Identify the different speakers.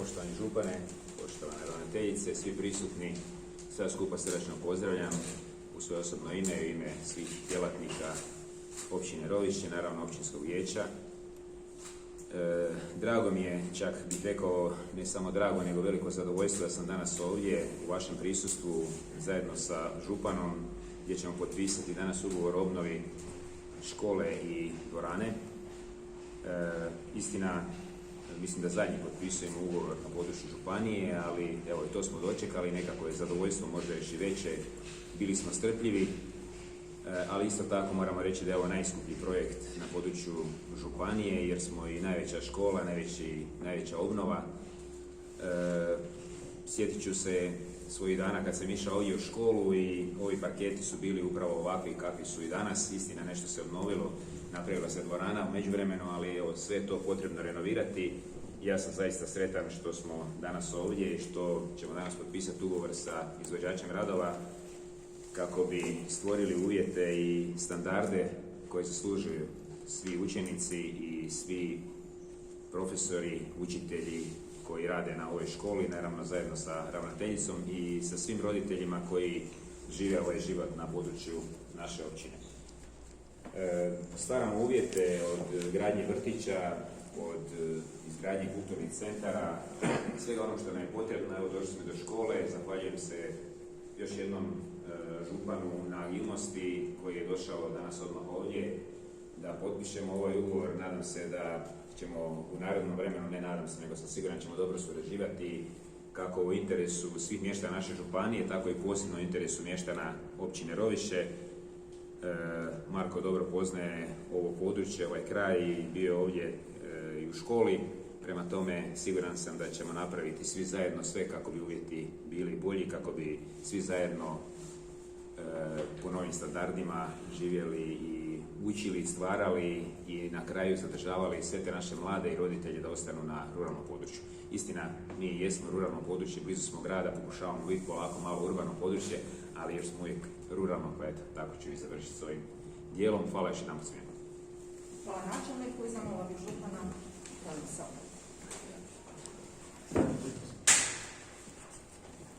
Speaker 1: Poštovani župane, poštovane ravnateljice, svi prisutni, sve skupa srdačno pozdravljam u svoje osobno ime i ime svih djelatnika općine Rovišće, naravno općinskog vijeća. Drago mi je, čak bih rekao, ne samo drago, nego veliko zadovoljstvo da sam danas ovdje u vašem prisustvu zajedno sa županom, gdje ćemo potpisati danas ugovor o obnovi škole i dvorane. Istina, mislim da zadnji potpisujemo ugovor na području županije, ali evo i to smo dočekali, nekako je zadovoljstvo možda još i veće, bili smo strpljivi, ali isto tako moramo reći da je ovo najskuplji projekt na području županije, jer smo i najveća škola, najveća obnova. Sjetit ću se svojih dana kad sam išao ovdje u školu i ovi parketi su bili upravo ovakvi kakvi su i danas. Istina, nešto se obnovilo, napravila se dvorana u međuvremenu, ali evo, sve je to potrebno renovirati. Ja sam zaista sretan što smo danas ovdje i što ćemo danas potpisati ugovor sa izvođačem radova kako bi stvorili uvjete i standarde koje zaslužuju svi učenici i svi profesori, učitelji koji rade na ovoj školi, naravno zajedno sa ravnateljicom i sa svim roditeljima koji žive ovaj život na području naše općine. Stvaramo uvjete od gradnje vrtića, od izgradnje kulturnih centara, svega ono što nam je potrebno. Evo, došli smo do škole, zahvaljujem se još jednom županu na agilnosti koji je došao danas odmah ovdje da potpišemo ovaj ugovor. Nadam se da ćemo u narednom vremenu, ne nadam se, nego sam siguran, ćemo dobro surađivati kako u interesu svih mještana naše županije, tako i posebno u interesu mještana općine Rovišće. Marko dobro poznaje ovo područje, ovaj kraj i bio ovdje i u školi. Prema tome, siguran sam da ćemo napraviti svi zajedno sve kako bi uvjeti bili bolji, kako bi svi zajedno po novim standardima živjeli i učili, stvarali i na kraju zadržavali sve te naše mlade i roditelje da ostanu na ruralnom području. Istina, mi jesmo ruralno područje, blizu smo grada, pokušavamo biti polako malo urbano područje, ali još smo uvijek ruralno, pa eto, tako ću i završiti s ovim dijelom. Hvala još jednom svima.
Speaker 2: Hvala načelniku i zamolila bih župana da mi se